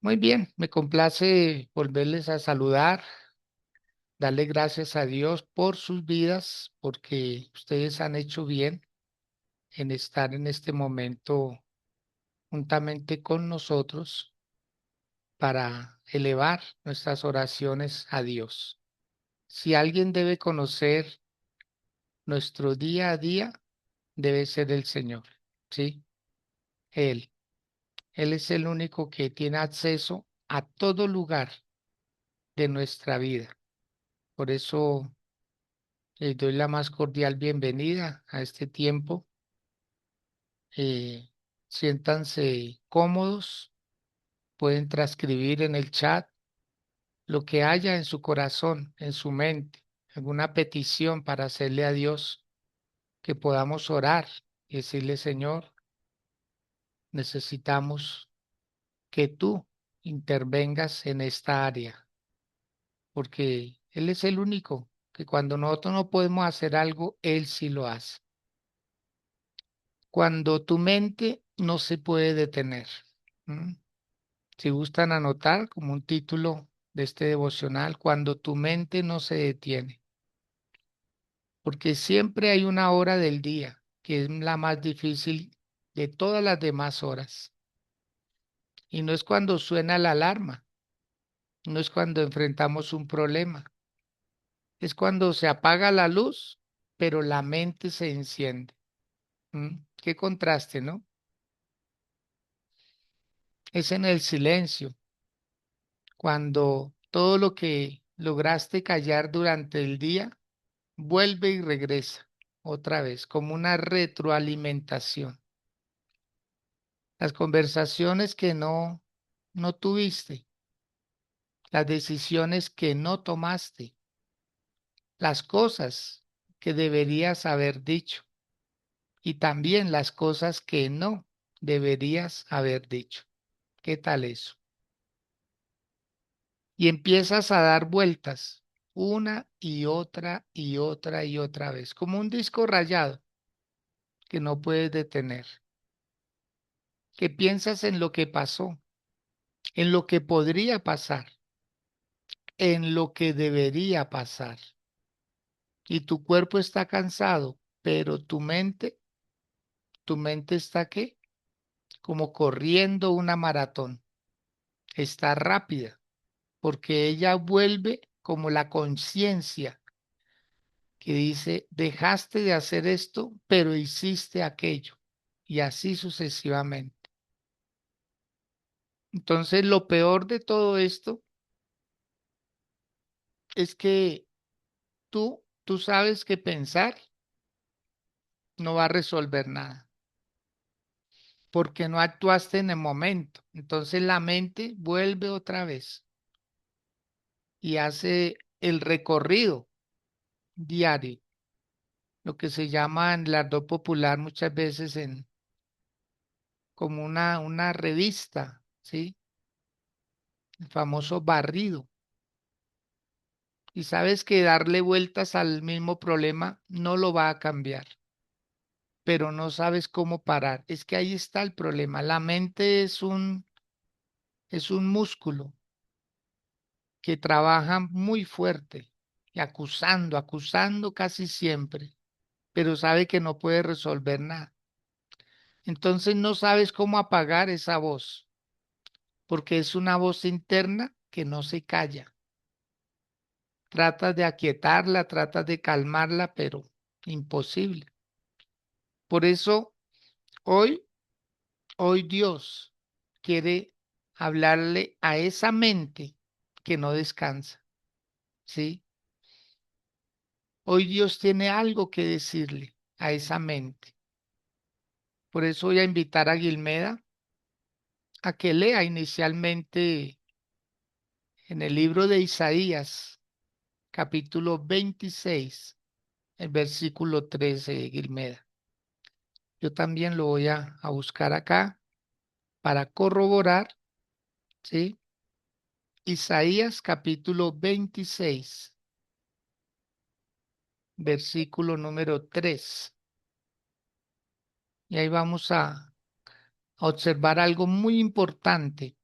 Muy bien, me complace volverles a saludar, darle gracias a Dios por sus vidas, porque ustedes han hecho bien en estar en este momento juntamente con nosotros para elevar nuestras oraciones a Dios. Si alguien debe conocer nuestro día a día, debe ser el Señor, ¿sí? Él. Él es el único que tiene acceso a todo lugar de nuestra vida. Por eso les doy la más cordial bienvenida a este tiempo. Eh, Siéntanse cómodos, pueden transcribir en el chat lo que haya en su corazón, en su mente, alguna petición para hacerle a Dios, que podamos orar y decirle, Señor, necesitamos que tú intervengas en esta área, porque Él es el único que cuando nosotros no podemos hacer algo, Él sí lo hace. Cuando tu mente no se puede detener. ¿M? Si gustan anotar como un título de este devocional, cuando tu mente no se detiene, porque siempre hay una hora del día que es la más difícil de todas las demás horas. Y no es cuando suena la alarma, no es cuando enfrentamos un problema, es cuando se apaga la luz, pero la mente se enciende. Qué contraste, ¿no? Es en el silencio cuando todo lo que lograste callar durante el día vuelve y regresa otra vez, como una retroalimentación. Las conversaciones que no tuviste, las decisiones que no tomaste, las cosas que deberías haber dicho y también las cosas que no deberías haber dicho. ¿Qué tal eso? Y empiezas a dar vueltas una y otra y otra y otra vez, como un disco rayado que no puedes detener, que piensas en lo que pasó, en lo que podría pasar, en lo que debería pasar. Y tu cuerpo está cansado, pero tu mente está ¿qué? Como corriendo una maratón. Está rápida, porque ella vuelve como la conciencia que dice, dejaste de hacer esto, pero hiciste aquello. Y así sucesivamente. Entonces, lo peor de todo esto es que tú sabes que pensar no va a resolver nada, porque no actuaste en el momento. Entonces la mente vuelve otra vez y hace el recorrido diario, lo que se llama en el ardor popular muchas veces como una revista, ¿sí? El famoso barrido. Y sabes que darle vueltas al mismo problema no lo va a cambiar, pero no sabes cómo parar. Es que ahí está el problema. La mente es un músculo que trabaja muy fuerte y acusando casi siempre, pero sabe que no puede resolver nada. Entonces no sabes cómo apagar esa voz, porque es una voz interna que no se calla. Tratas de aquietarla, tratas de calmarla, pero imposible. Por eso hoy, hoy Dios quiere hablarle a esa mente que no descansa, ¿sí? Hoy Dios tiene algo que decirle a esa mente. Por eso voy a invitar a Guilmeda a que lea inicialmente en el libro de Isaías, capítulo 26, el versículo 13, Guilmeda. Yo también lo voy a buscar acá para corroborar, ¿sí? Isaías, capítulo 26, versículo número 3. Y ahí vamos a observar algo muy importante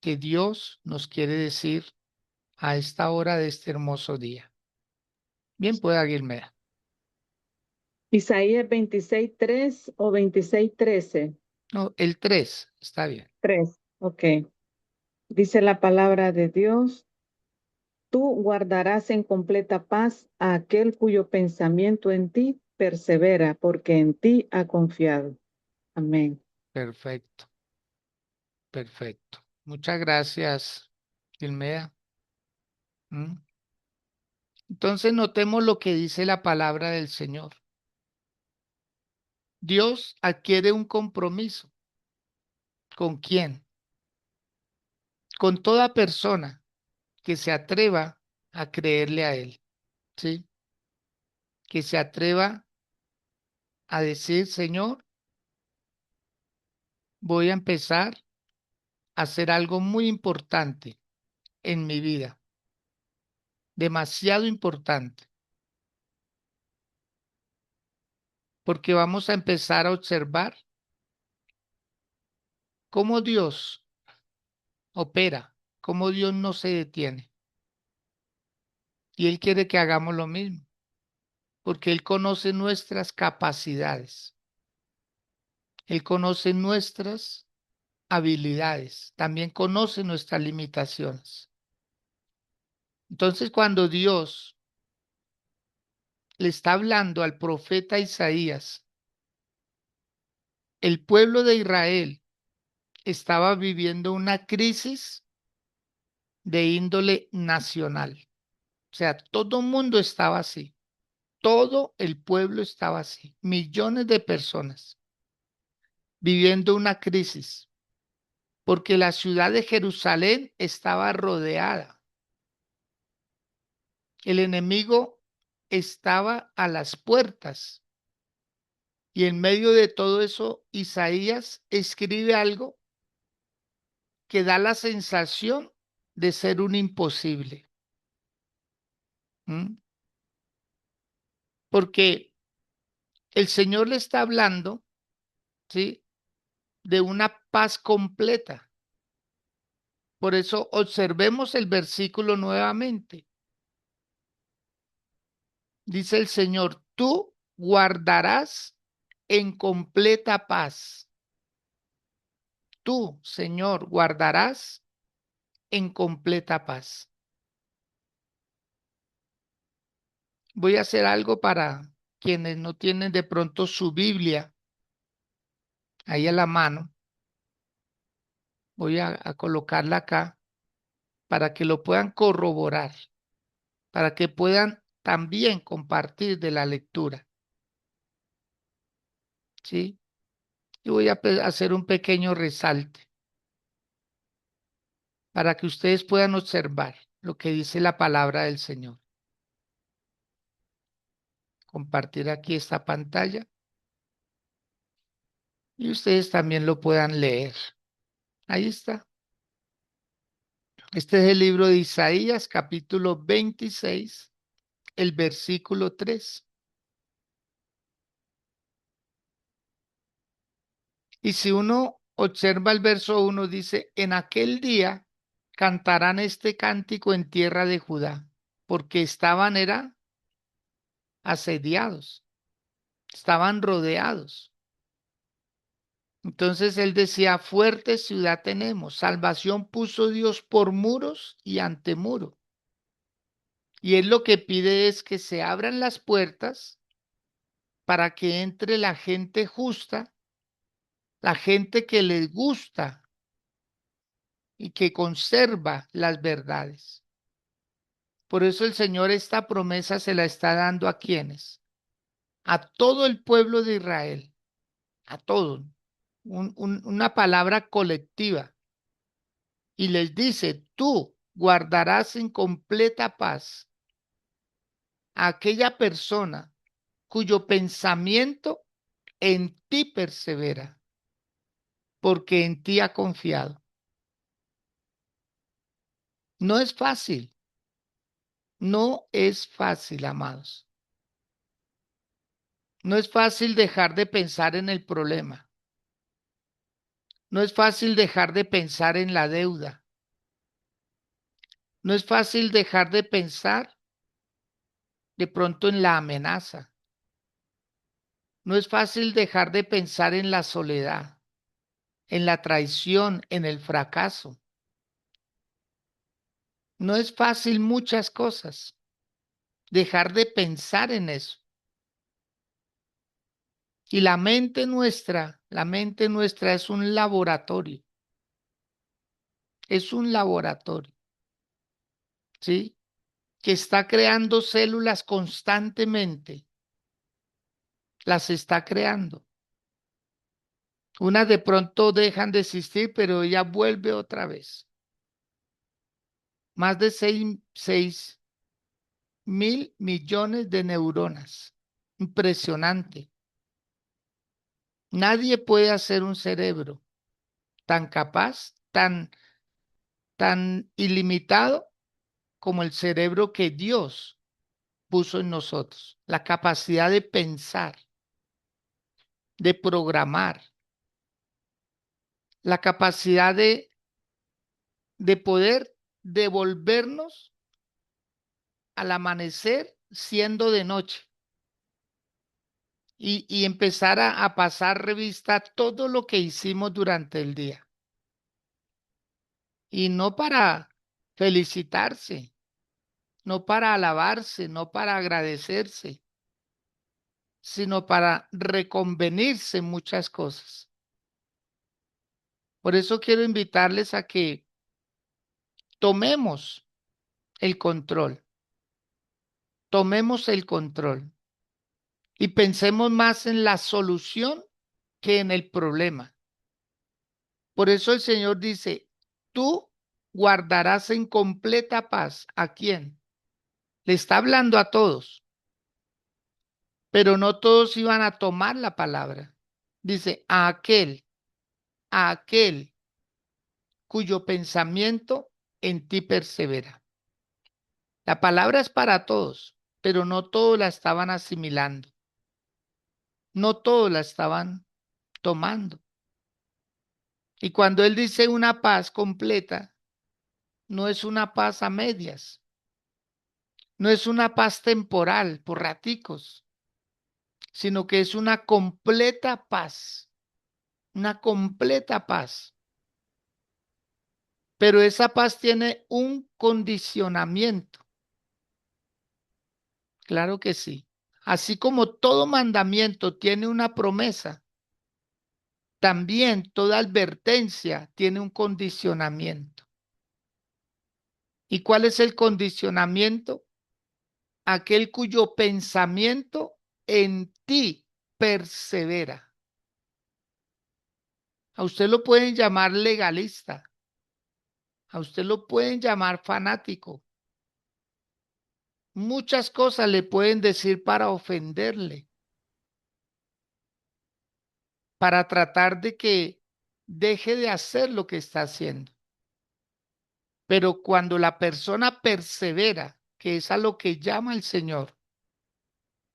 que Dios nos quiere decir a esta hora de este hermoso día? Bien, pueda Guilmeda. Isaías 26:3 o 26:13. No, el 3 está bien. 3. Ok. Dice la palabra de Dios. Tú guardarás en completa paz a aquel cuyo pensamiento en ti persevera, porque en ti ha confiado. Amén. Perfecto, perfecto. Muchas gracias, Guilmeda. ¿Mm? Entonces notemos lo que dice la palabra del Señor. Dios adquiere un compromiso. ¿Con quién? Con toda persona que se atreva a creerle a Él, ¿sí? Que se atreva a decir, Señor, voy a empezar a hacer algo muy importante en mi vida, demasiado importante, porque vamos a empezar a observar cómo Dios opera, cómo Dios no se detiene. Y Él quiere que hagamos lo mismo, porque Él conoce nuestras capacidades, Él conoce nuestras habilidades, también conoce nuestras limitaciones. Entonces, cuando Dios le está hablando al profeta Isaías, el pueblo de Israel estaba viviendo una crisis de índole nacional. O sea, todo el mundo estaba así, todo el pueblo estaba así, millones de personas viviendo una crisis, porque la ciudad de Jerusalén estaba rodeada. El enemigo estaba a las puertas. Y en medio de todo eso, Isaías escribe algo que da la sensación de ser un imposible. ¿Mm? Porque el Señor le está hablando, ¿sí? De una paz completa. Por eso observemos el versículo nuevamente. Dice el Señor, tú guardarás en completa paz. Tú, Señor, guardarás en completa paz. Voy a hacer algo para quienes no tienen de pronto su Biblia ahí a la mano. Voy a colocarla acá para que lo puedan corroborar, para que puedan también compartir de la lectura, ¿sí? Y voy a hacer un pequeño resalte para que ustedes puedan observar lo que dice la palabra del Señor. Compartir aquí esta pantalla y ustedes también lo puedan leer. Ahí está. Este es el libro de Isaías, capítulo 26, el versículo 3. Y si uno observa el verso 1, dice, en aquel día cantarán este cántico en tierra de Judá, porque era asediados, estaban rodeados. Entonces él decía, fuerte ciudad tenemos, salvación puso Dios por muros y ante muro. Y él lo que pide es que se abran las puertas para que entre la gente justa, la gente que les gusta y que conserva las verdades. Por eso el Señor esta promesa se la está dando a quienes, a todo el pueblo de Israel, a todos, una palabra colectiva. Y les dice, tú guardarás en completa paz a aquella persona cuyo pensamiento en ti persevera, porque en ti ha confiado. No es fácil, no es fácil, amados. No es fácil dejar de pensar en el problema. No es fácil dejar de pensar en la deuda. No es fácil dejar de pensar de pronto en la amenaza. No es fácil dejar de pensar en la soledad, en la traición, en el fracaso. No es fácil muchas cosas. Dejar de pensar en eso. Y la mente nuestra es un laboratorio, ¿sí? Que está creando células constantemente, las está creando. Unas de pronto dejan de existir, pero ella vuelve otra vez. Más de 6.000 millones de neuronas. Impresionante. Nadie puede hacer un cerebro tan capaz, tan ilimitado como el cerebro que Dios puso en nosotros. La capacidad de pensar, de programar, la capacidad de poder devolvernos al amanecer siendo de noche y empezar a pasar revista a todo lo que hicimos durante el día. Y no para felicitarse, no para alabarse, no para agradecerse, sino para reconvenirse en muchas cosas. Por eso quiero invitarles a que tomemos el control, tomemos el control y pensemos más en la solución que en el problema. Por eso el Señor dice, tú guardarás en completa paz. ¿A quién? Le está hablando a todos, pero no todos iban a tomar la palabra. Dice, a aquel cuyo pensamiento en ti persevera. La palabra es para todos, pero no todos la estaban asimilando, no todos la estaban tomando. Y cuando Él dice una paz completa, no es una paz a medias, no es una paz temporal por raticos, sino que es una completa paz. Pero esa paz tiene un condicionamiento, claro que sí. Así como todo mandamiento tiene una promesa, también toda advertencia tiene un condicionamiento. ¿Y cuál es el condicionamiento? Aquel cuyo pensamiento en ti persevera. A usted lo pueden llamar legalista, a usted lo pueden llamar fanático. Muchas cosas le pueden decir para ofenderle, para tratar de que deje de hacer lo que está haciendo. Pero cuando la persona persevera, que es a lo que llama el Señor,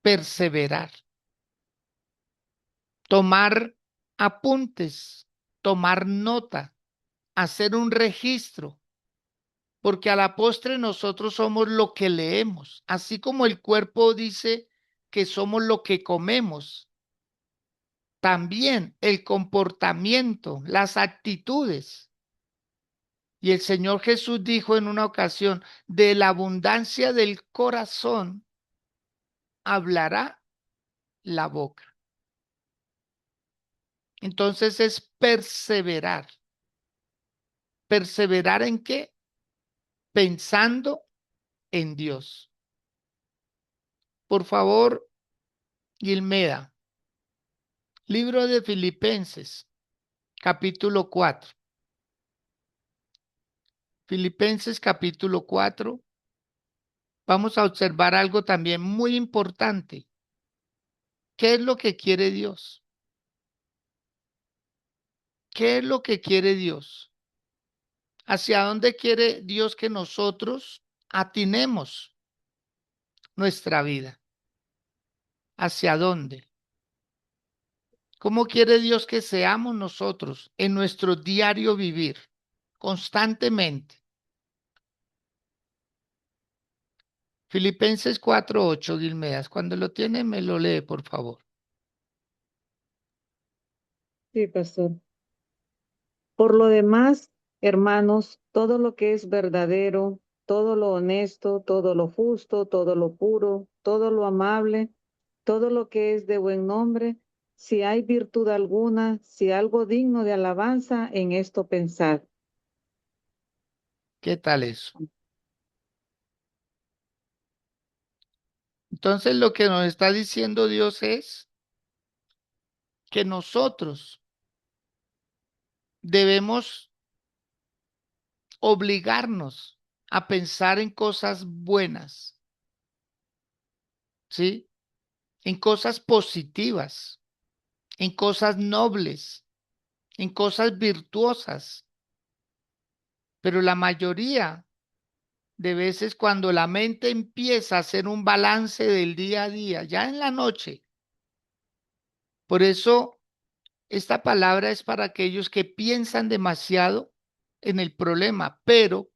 perseverar, tomar apuntes, tomar nota, hacer un registro, porque a la postre nosotros somos lo que leemos, así como el cuerpo dice que somos lo que comemos, también el comportamiento, las actitudes. Y el Señor Jesús dijo en una ocasión, de la abundancia del corazón hablará la boca. Entonces es perseverar. ¿Perseverar en qué? Pensando en Dios. Por favor, Gilmeda, libro de Filipenses, capítulo 4. Filipenses capítulo 4. Vamos a observar algo también muy importante. ¿Qué es lo que quiere Dios? ¿Qué es lo que quiere Dios? ¿Hacia dónde quiere Dios que nosotros atinemos nuestra vida? ¿Hacia dónde? ¿Cómo quiere Dios que seamos nosotros en nuestro diario vivir? Constantemente. Filipenses 4:8, Guilmeas. Cuando lo tiene, me lo lee, por favor. Sí, pastor. Por lo demás, hermanos, todo lo que es verdadero, todo lo honesto, todo lo justo, todo lo puro, todo lo amable, todo lo que es de buen nombre, si hay virtud alguna, si algo digno de alabanza, en esto pensad. ¿Qué tal eso? Entonces lo que nos está diciendo Dios es que nosotros debemos obligarnos a pensar en cosas buenas, ¿sí? En cosas positivas, en cosas nobles, en cosas virtuosas. Pero la mayoría de veces cuando la mente empieza a hacer un balance del día a día, ya en la noche, por eso esta palabra es para aquellos que piensan demasiado en el problema, pero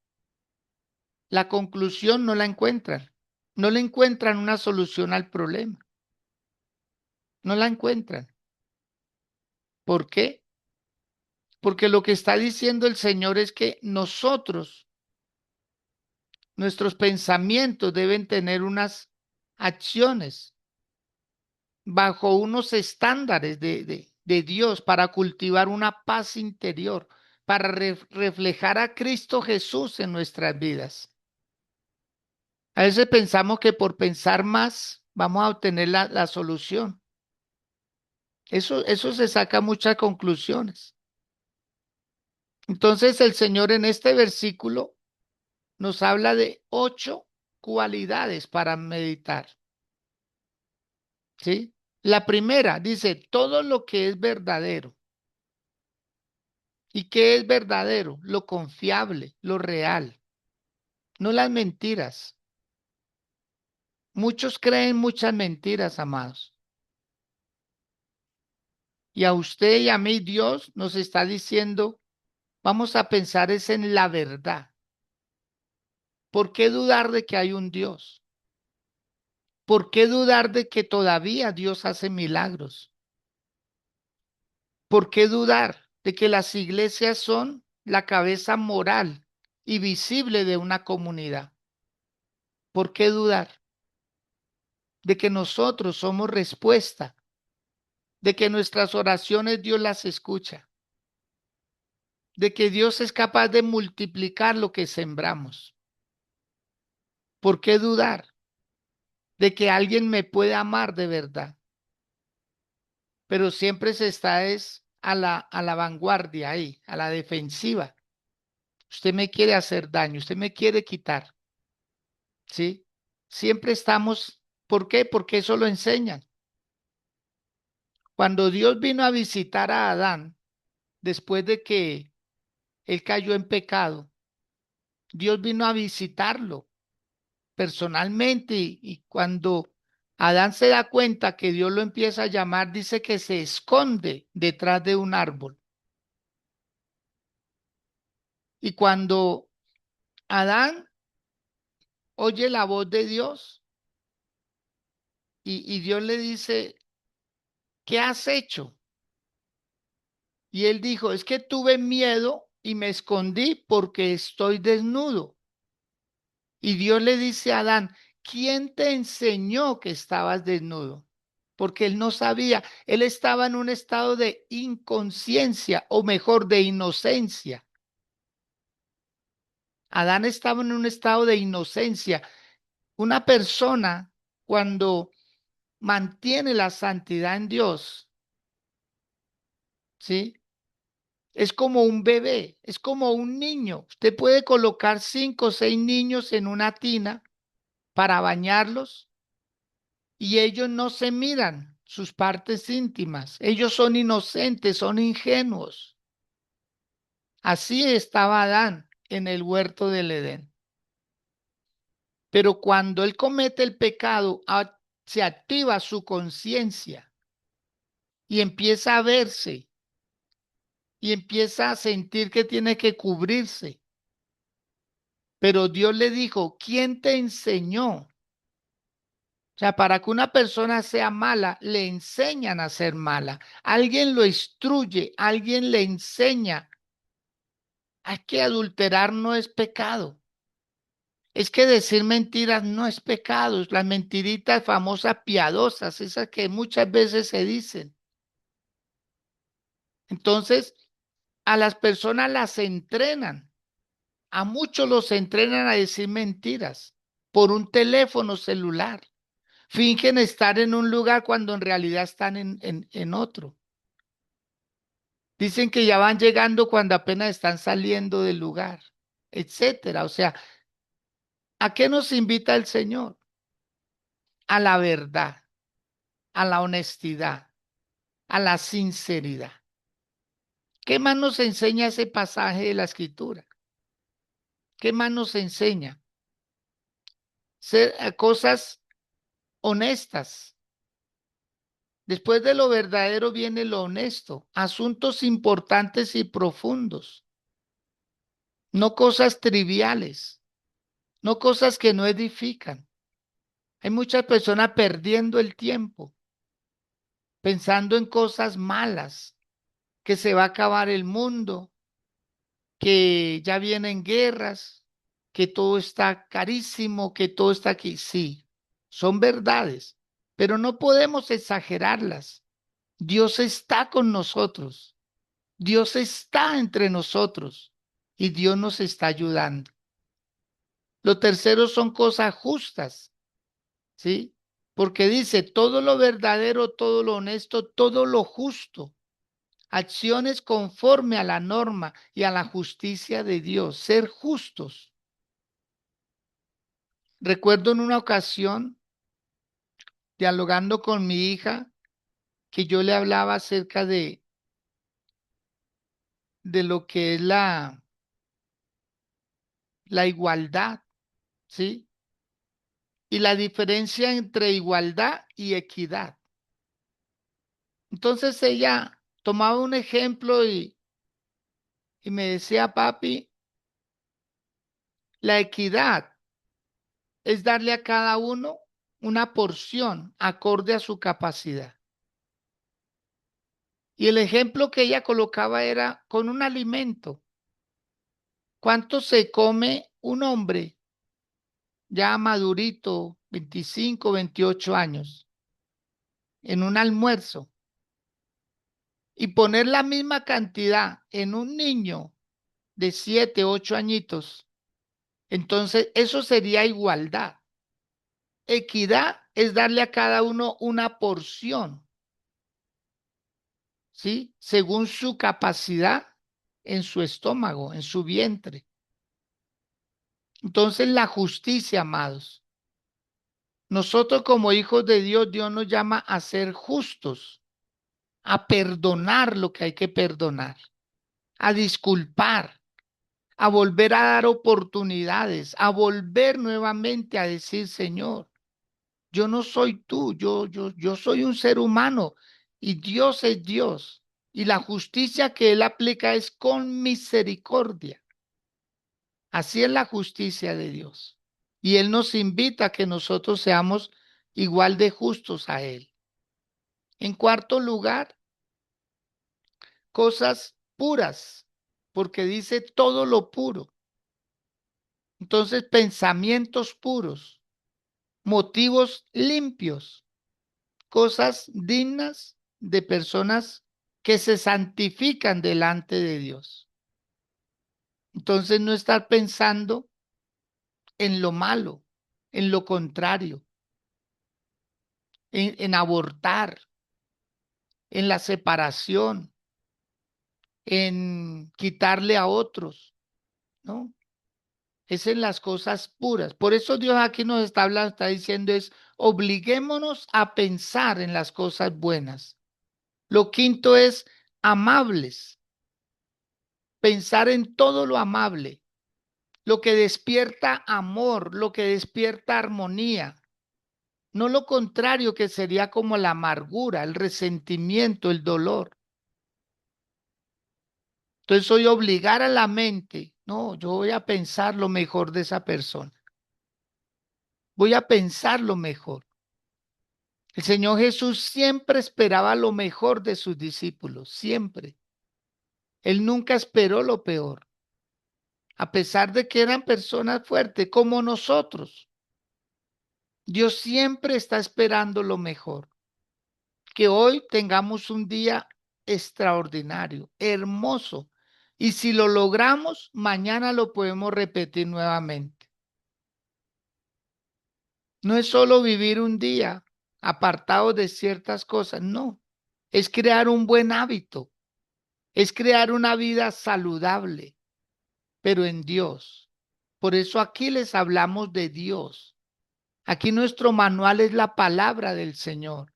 la conclusión no la encuentran. No le encuentran una solución al problema. No la encuentran. ¿Por qué? Porque lo que está diciendo el Señor es que nosotros, nuestros pensamientos deben tener unas acciones bajo unos estándares de Dios para cultivar una paz interior, para reflejar a Cristo Jesús en nuestras vidas. A veces pensamos que por pensar más vamos a obtener la solución. Eso se saca muchas conclusiones. Entonces el Señor en este versículo nos habla de 8 cualidades para meditar, ¿sí? La primera dice, todo lo que es verdadero. ¿Y qué es verdadero? Lo confiable, lo real, no las mentiras. Muchos creen muchas mentiras, amados. Y a usted y a mí Dios nos está diciendo, vamos a pensar es en la verdad. ¿Por qué dudar de que hay un Dios? ¿Por qué dudar de que todavía Dios hace milagros? ¿Por qué dudar de que las iglesias son la cabeza moral y visible de una comunidad? ¿Por qué dudar de que nosotros somos respuesta, de que nuestras oraciones Dios las escucha, de que Dios es capaz de multiplicar lo que sembramos? ¿Por qué dudar de que alguien me puede amar de verdad? Pero siempre se está es a la vanguardia ahí, a la defensiva. Usted me quiere hacer daño, usted me quiere quitar, ¿sí? Siempre estamos, ¿por qué? Porque eso lo enseñan. Cuando Dios vino a visitar a Adán, después de que él cayó en pecado, Dios vino a visitarlo personalmente y cuando Adán se da cuenta que Dios lo empieza a llamar, dice que se esconde detrás de un árbol. Y cuando Adán oye la voz de Dios y Dios le dice, ¿qué has hecho? Y él dijo, es que tuve miedo y me escondí porque estoy desnudo. Y Dios le dice a Adán, ¿quién te enseñó que estabas desnudo? Porque él no sabía, él estaba en un estado de inconsciencia o mejor de inocencia. Adán estaba en un estado de inocencia. Una persona cuando mantiene la santidad en Dios, ¿sí? Es como un bebé, es como un niño. Usted puede colocar 5 o 6 niños en una tina para bañarlos y ellos no se miran sus partes íntimas. Ellos son inocentes, son ingenuos. Así estaba Adán en el huerto del Edén. Pero cuando él comete el pecado, se activa su conciencia y empieza a verse y empieza a sentir que tiene que cubrirse. Pero Dios le dijo, ¿quién te enseñó? O sea, para que una persona sea mala, le enseñan a ser mala. Alguien lo instruye, alguien le enseña. Es que adulterar no es pecado. Es que decir mentiras no es pecado. Las mentiritas famosas piadosas, esas que muchas veces se dicen. Entonces, a las personas las entrenan. A muchos los entrenan a decir mentiras por un teléfono celular. Fingen estar en un lugar cuando en realidad están en otro. Dicen que ya van llegando cuando apenas están saliendo del lugar, etcétera. O sea, ¿a qué nos invita el Señor? A la verdad, a la honestidad, a la sinceridad. ¿Qué más nos enseña ese pasaje de la Escritura? ¿Qué más nos enseña? Ser cosas honestas. Después de lo verdadero viene lo honesto, asuntos importantes y profundos, no cosas triviales, no cosas que no edifican. Hay muchas personas perdiendo el tiempo, pensando en cosas malas, que se va a acabar el mundo, que ya vienen guerras, que todo está carísimo, que todo está aquí. Sí, son verdades, pero no podemos exagerarlas. Dios está con nosotros. Dios está entre nosotros y Dios nos está ayudando. Lo tercero son cosas justas, ¿sí? Porque dice todo lo verdadero, todo lo honesto, todo lo justo. Acciones conforme a la norma y a la justicia de Dios, ser justos. Recuerdo en una ocasión, dialogando con mi hija, que yo le hablaba acerca de lo que es la igualdad, ¿sí? Y la diferencia entre igualdad y equidad. Entonces ella tomaba un ejemplo y me decía, papi, la equidad es darle a cada uno una porción acorde a su capacidad. Y el ejemplo que ella colocaba era con un alimento. ¿Cuánto se come un hombre ya madurito, 25, 28 años, en un almuerzo? Y poner la misma cantidad en un niño de 7, 8 añitos. Entonces, eso sería igualdad. Equidad es darle a cada uno una porción, ¿sí? Según su capacidad en su estómago, en su vientre. Entonces, la justicia, amados. Nosotros como hijos de Dios, Dios nos llama a ser justos, a perdonar lo que hay que perdonar, a disculpar, a volver a dar oportunidades, a volver nuevamente a decir, Señor, yo no soy tú, yo soy un ser humano y Dios es Dios. Y la justicia que Él aplica es con misericordia. Así es la justicia de Dios. Y Él nos invita a que nosotros seamos igual de justos a Él. En cuarto lugar, cosas puras, porque dice todo lo puro. Entonces, pensamientos puros, motivos limpios, cosas dignas de personas que se santifican delante de Dios. Entonces, no estar pensando en lo malo, en lo contrario, en abortar, en la separación, en quitarle a otros, ¿no? Es en las cosas puras. Por eso Dios aquí nos está hablando, está diciendo es, obliguémonos a pensar en las cosas buenas. Lo quinto es amables, pensar en todo lo amable, lo que despierta amor, lo que despierta armonía. No lo contrario que sería como la amargura, el resentimiento, el dolor. Entonces soy obligar a la mente, no, yo voy a pensar lo mejor de esa persona. Voy a pensar lo mejor. El Señor Jesús siempre esperaba lo mejor de sus discípulos, siempre. Él nunca esperó lo peor, a pesar de que eran personas fuertes como nosotros. Dios siempre está esperando lo mejor. Que hoy tengamos un día extraordinario, hermoso. Y si lo logramos, mañana lo podemos repetir nuevamente. No es solo vivir un día apartado de ciertas cosas, no. Es crear un buen hábito, es crear una vida saludable, pero en Dios. Por eso aquí les hablamos de Dios. Aquí nuestro manual es la palabra del Señor.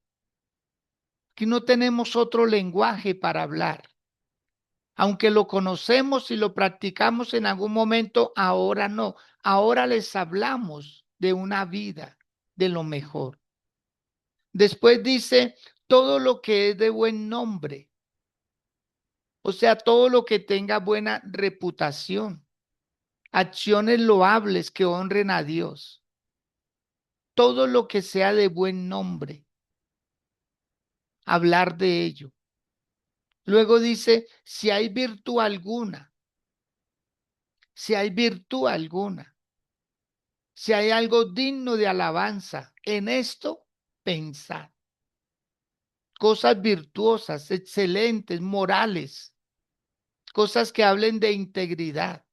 Aquí no tenemos otro lenguaje para hablar. Aunque lo conocemos y lo practicamos en algún momento, ahora no. Ahora les hablamos de una vida, de lo mejor. Después dice todo lo que es de buen nombre, o sea, todo lo que tenga buena reputación, acciones loables que honren a Dios, todo lo que sea de buen nombre, hablar de ello. Luego dice, si hay virtud alguna, si hay virtud alguna, si hay algo digno de alabanza, en esto pensad. Cosas virtuosas, excelentes, morales, cosas que hablen de integridad.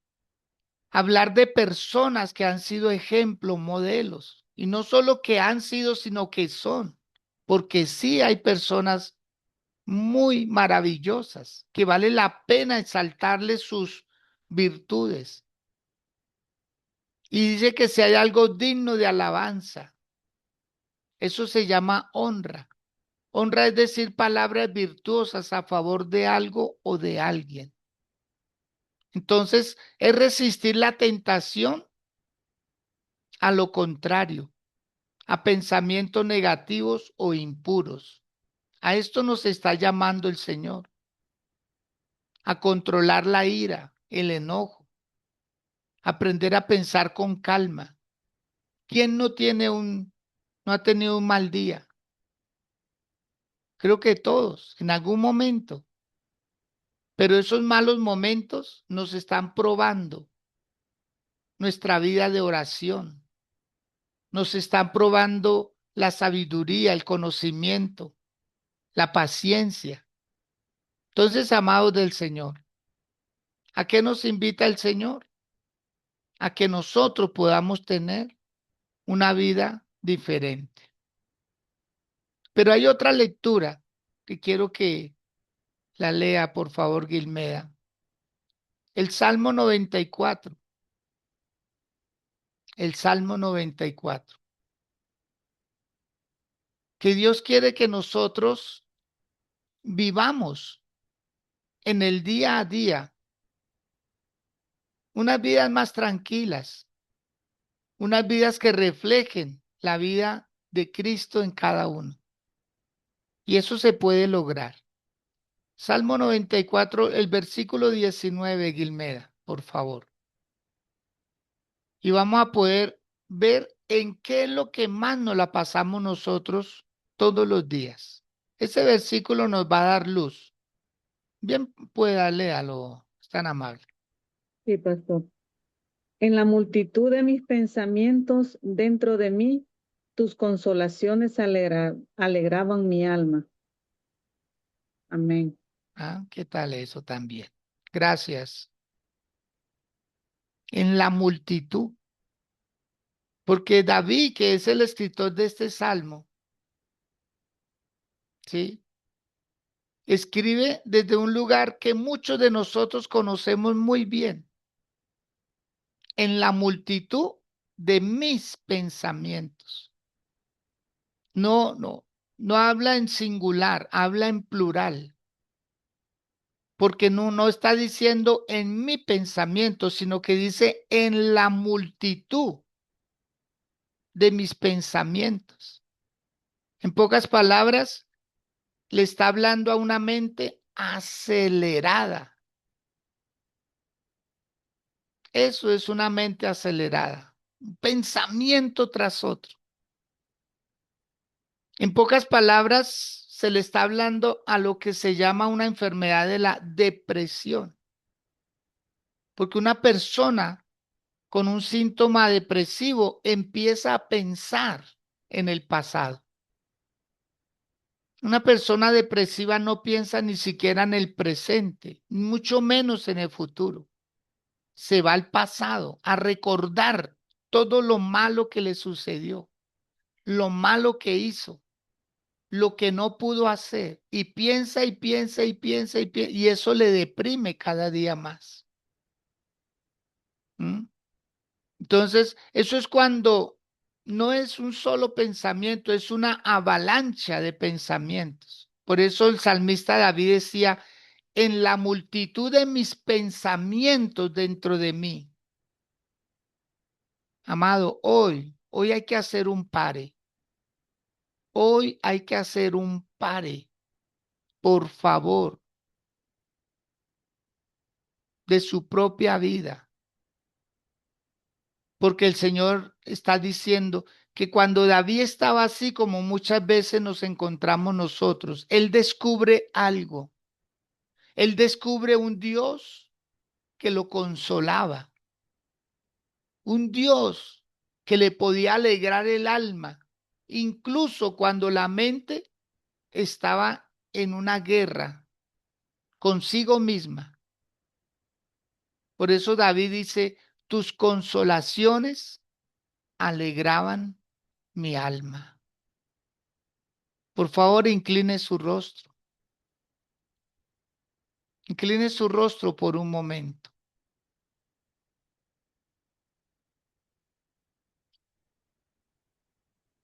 Hablar de personas que han sido ejemplos, modelos, y no solo que han sido, sino que son, porque sí hay personas muy maravillosas que vale la pena exaltarles sus virtudes. Y dice que si hay algo digno de alabanza, eso se llama honra. Honra es decir palabras virtuosas a favor de algo o de alguien. Entonces, es resistir la tentación a lo contrario, a pensamientos negativos o impuros. A esto nos está llamando el Señor, a controlar la ira, el enojo, aprender a pensar con calma. ¿Quién no ha tenido un mal día? Creo que todos, en algún momento. Pero esos malos momentos nos están probando nuestra vida de oración, nos están probando la sabiduría, el conocimiento, la paciencia. Entonces, amados del Señor, ¿a qué nos invita el Señor? A que nosotros podamos tener una vida diferente. Pero hay otra lectura que quiero que la lea, por favor, Guilmeda. El Salmo 94. El Salmo 94. Que Dios quiere que nosotros vivamos en el día a día unas vidas más tranquilas, unas vidas que reflejen la vida de Cristo en cada uno. Y eso se puede lograr. Salmo 94, el versículo 19, Guilmeda, por favor. Y vamos a poder ver en qué es lo que más nos la pasamos nosotros todos los días. Ese versículo nos va a dar luz. Bien, pueda, léalo, es tan amable. Sí, pastor. En la multitud de mis pensamientos dentro de mí, tus consolaciones alegraban mi alma. Amén. Ah, ¿qué tal eso también? Gracias. En la multitud, porque David, que es el escritor de este salmo, ¿sí? Escribe desde un lugar que muchos de nosotros conocemos muy bien. En la multitud de mis pensamientos. No, no, no habla en singular, habla en plural. Porque no está diciendo en mi pensamiento, sino que dice en la multitud de mis pensamientos. En pocas palabras, le está hablando a una mente acelerada. Eso es una mente acelerada, un pensamiento tras otro. En pocas palabras, se le está hablando a lo que se llama una enfermedad de la depresión, porque una persona con un síntoma depresivo empieza a pensar en el pasado. Una persona depresiva no piensa ni siquiera en el presente, mucho menos en el futuro. Se va al pasado a recordar todo lo malo que le sucedió, lo malo que hizo, lo que no pudo hacer, y piensa y piensa y piensa y piensa, y eso le deprime cada día más. ¿Mm? Entonces, eso es cuando no es un solo pensamiento, es una avalancha de pensamientos. Por eso el salmista David decía, en la multitud de mis pensamientos dentro de mí. Amado, hoy hay que hacer un pare. Hoy hay que hacer un pare, por favor, de su propia vida. Porque el Señor está diciendo que cuando David estaba así, como muchas veces nos encontramos nosotros, Él descubre algo. Él descubre un Dios que lo consolaba, un Dios que le podía alegrar el alma, incluso cuando la mente estaba en una guerra consigo misma. Por eso David dice, tus consolaciones alegraban mi alma. Por favor, incline su rostro por un momento.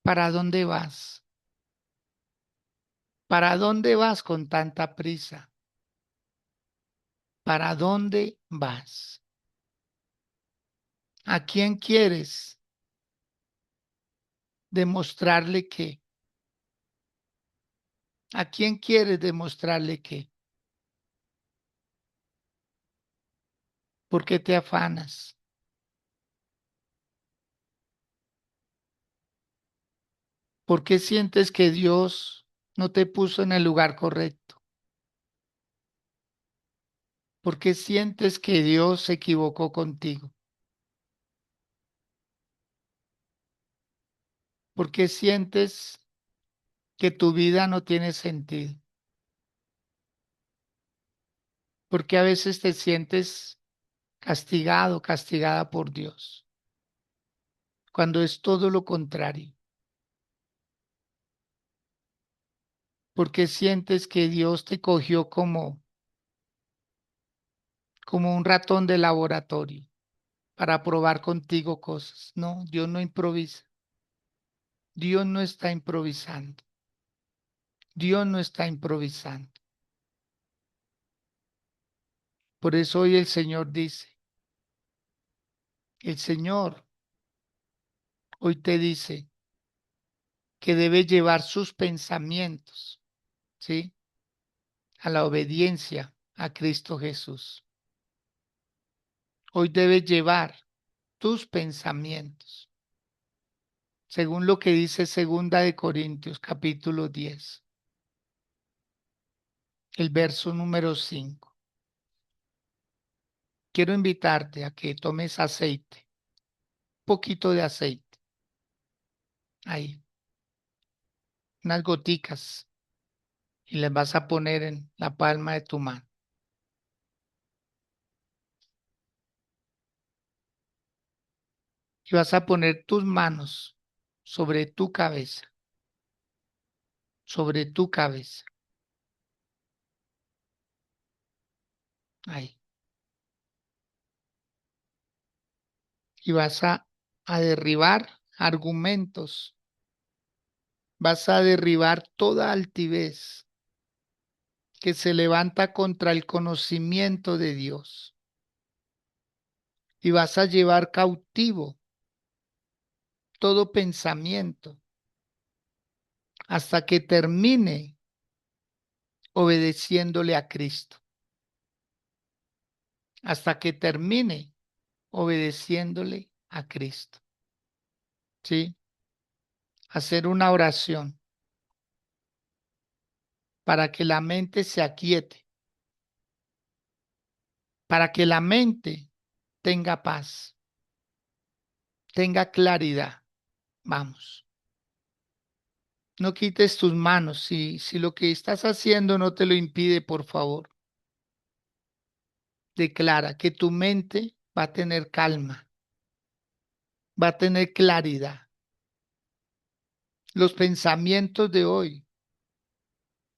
¿Para dónde vas? ¿Para dónde vas con tanta prisa? ¿Para dónde vas? ¿A quién quieres demostrarle qué? ¿A quién quieres demostrarle qué? ¿Por qué te afanas? ¿Por qué sientes que Dios no te puso en el lugar correcto? ¿Por qué sientes que Dios se equivocó contigo? ¿Por qué sientes que tu vida no tiene sentido? ¿Por qué a veces te sientes castigado, castigada por Dios, cuando es todo lo contrario? ¿Por qué sientes que Dios te cogió como un ratón de laboratorio para probar contigo cosas? No, Dios no improvisa. Dios no está improvisando. Dios no está improvisando. Por eso hoy el Señor dice, el Señor hoy te dice que debe llevar sus pensamientos, ¿sí? A la obediencia a Cristo Jesús. Hoy debes llevar tus pensamientos, según lo que dice Segunda de Corintios, capítulo 10, el verso número 5. Quiero invitarte a que tomes aceite, poquito de aceite, ahí, unas goticas, y las vas a poner en la palma de tu mano. Y vas a poner tus manos sobre tu cabeza, sobre tu cabeza, ahí. Y vas a derribar argumentos, vas a derribar toda altivez que se levanta contra el conocimiento de Dios. Y vas a llevar cautivo todo pensamiento hasta que termine obedeciéndole a Cristo, hasta que termine obedeciéndole a Cristo. ¿Sí? Hacer una oración. para que la mente se aquiete, para que la mente tenga paz, tenga claridad. Vamos, no quites tus manos. Si lo que estás haciendo no te lo impide, por favor, declara que tu mente va a tener calma, va a tener claridad. Los pensamientos de hoy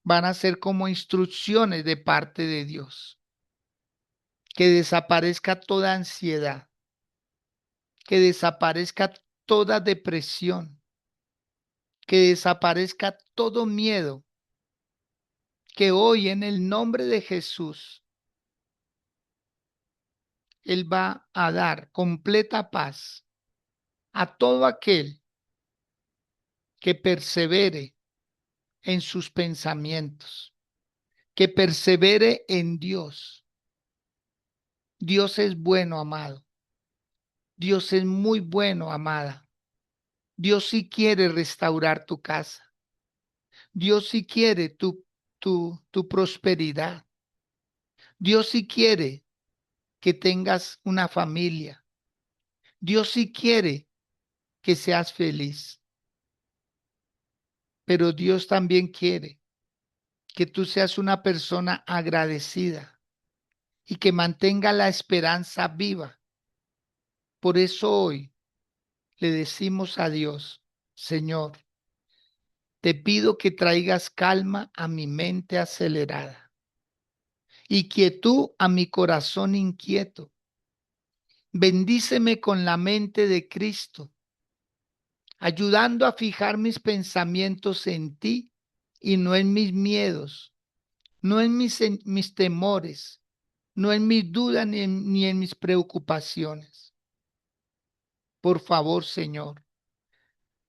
van a ser como instrucciones de parte de Dios. Que desaparezca toda ansiedad, que desaparezca toda depresión, que desaparezca todo miedo, que hoy en el nombre de Jesús, Él va a dar completa paz a todo aquel que persevere en sus pensamientos, que persevere en Dios. Dios es bueno, amado. Dios es muy bueno, amada. Dios sí quiere restaurar tu casa. Dios sí quiere tu prosperidad. Dios sí quiere que tengas una familia. Dios sí quiere que seas feliz. Pero Dios también quiere que tú seas una persona agradecida y que mantenga la esperanza viva. Por eso hoy le decimos a Dios, Señor, te pido que traigas calma a mi mente acelerada y quietud a mi corazón inquieto. Bendíceme con la mente de Cristo, ayudando a fijar mis pensamientos en ti y no en mis miedos, no en mis temores, no en mis dudas ni en mis preocupaciones. Por favor, Señor,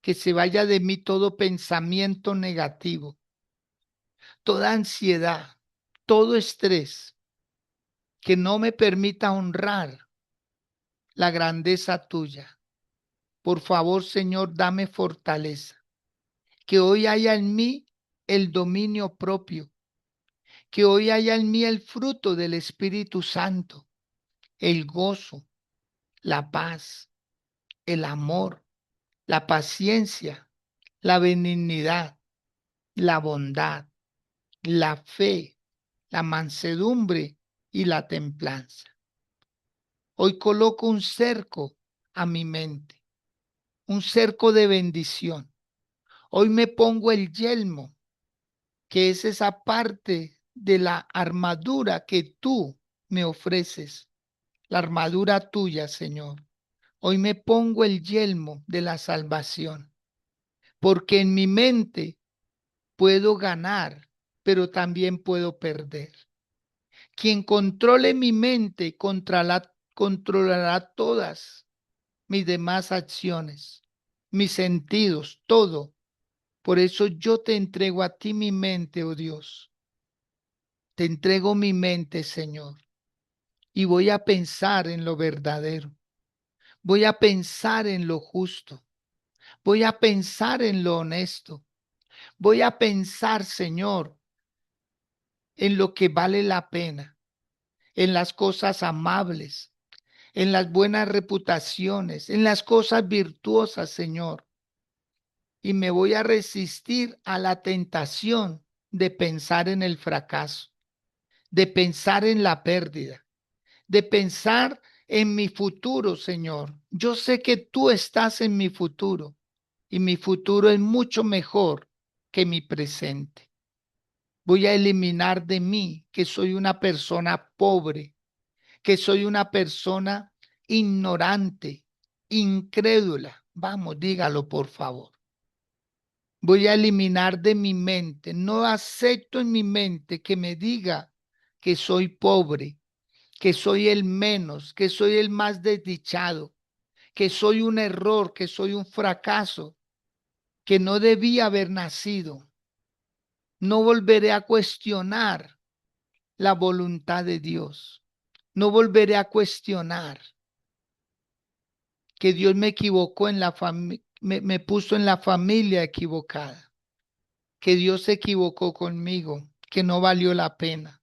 que se vaya de mí todo pensamiento negativo, toda ansiedad, todo estrés que no me permita honrar la grandeza tuya. Por favor, Señor, dame fortaleza. Que hoy haya en mí el dominio propio, que hoy haya en mí el fruto del Espíritu Santo, el gozo, la paz, el amor, la paciencia, la benignidad, la bondad, la fe, la mansedumbre y la templanza. Hoy coloco un cerco a mi mente, un cerco de bendición. Hoy me pongo el yelmo, que es esa parte de la armadura que tú me ofreces, la armadura tuya, Señor. Hoy me pongo el yelmo de la salvación, porque en mi mente puedo ganar, pero también puedo perder. Quien controle mi mente controlará todas mis demás acciones, mis sentidos, todo. Por eso yo te entrego a ti mi mente, oh Dios. Te entrego mi mente, Señor, y voy a pensar en lo verdadero. Voy a pensar en lo justo. Voy a pensar en lo honesto. Voy a pensar, Señor, en lo que vale la pena, en las cosas amables, en las buenas reputaciones, en las cosas virtuosas, Señor. Y me voy a resistir a la tentación de pensar en el fracaso, de pensar en la pérdida, de pensar en mi futuro, Señor. Yo sé que tú estás en mi futuro y mi futuro es mucho mejor que mi presente. Voy a eliminar de mí que soy una persona pobre, que soy una persona ignorante, incrédula. Vamos, dígalo por favor. Voy a eliminar de mi mente. No acepto en mi mente que me diga que soy pobre, que soy el menos, que soy el más desdichado, que soy un error, que soy un fracaso, que no debía haber nacido. No volveré a cuestionar la voluntad de Dios. No volveré a cuestionar que Dios me equivocó en la familia, me puso en la familia equivocada, que Dios se equivocó conmigo, que no valió la pena.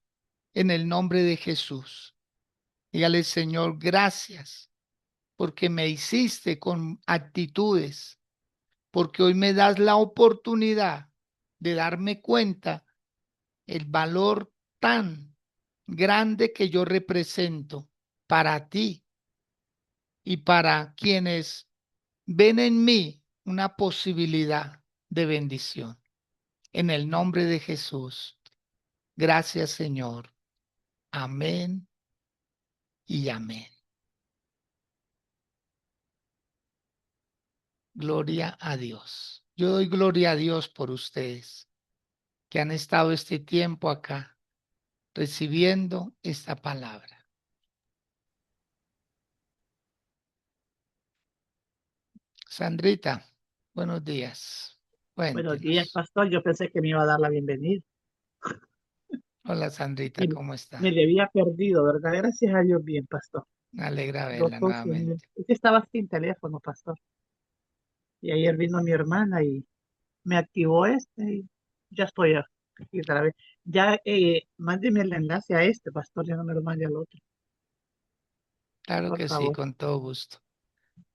En el nombre de Jesús. Dígale, Señor, gracias porque me hiciste con actitudes, porque hoy me das la oportunidad de darme cuenta el valor tan grande que yo represento para ti y para quienes ven en mí una posibilidad de bendición. En el nombre de Jesús. Gracias, Señor. Amén y amén. Gloria a Dios. Yo doy gloria a Dios por ustedes que han estado este tiempo acá recibiendo esta palabra. Sandrita, buenos días. Buenos días, Cuéntenos. pastor. Yo pensé que me iba a dar la bienvenida Hola Sandrita, y ¿cómo me está? le había perdido, ¿verdad? Gracias a Dios, bien, pastor. Me alegra verla Gozoso, ¿no? nuevamente. Es que estaba sin teléfono, pastor. Y ayer vino mi hermana y me activó y ya estoy aquí otra vez. Ya, mándeme el enlace a pastor, ya no me lo mande al otro, Claro por que sí, favor. con todo gusto.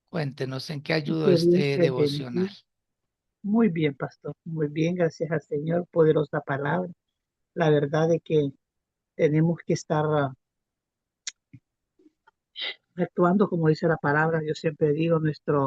Cuéntenos en qué Y ayudó que Dios este te devocional. bendiga. Muy bien, pastor. Muy bien, gracias al Señor. Poderosa palabra. La verdad de que tenemos que estar actuando como dice la palabra. Yo siempre digo, nuestro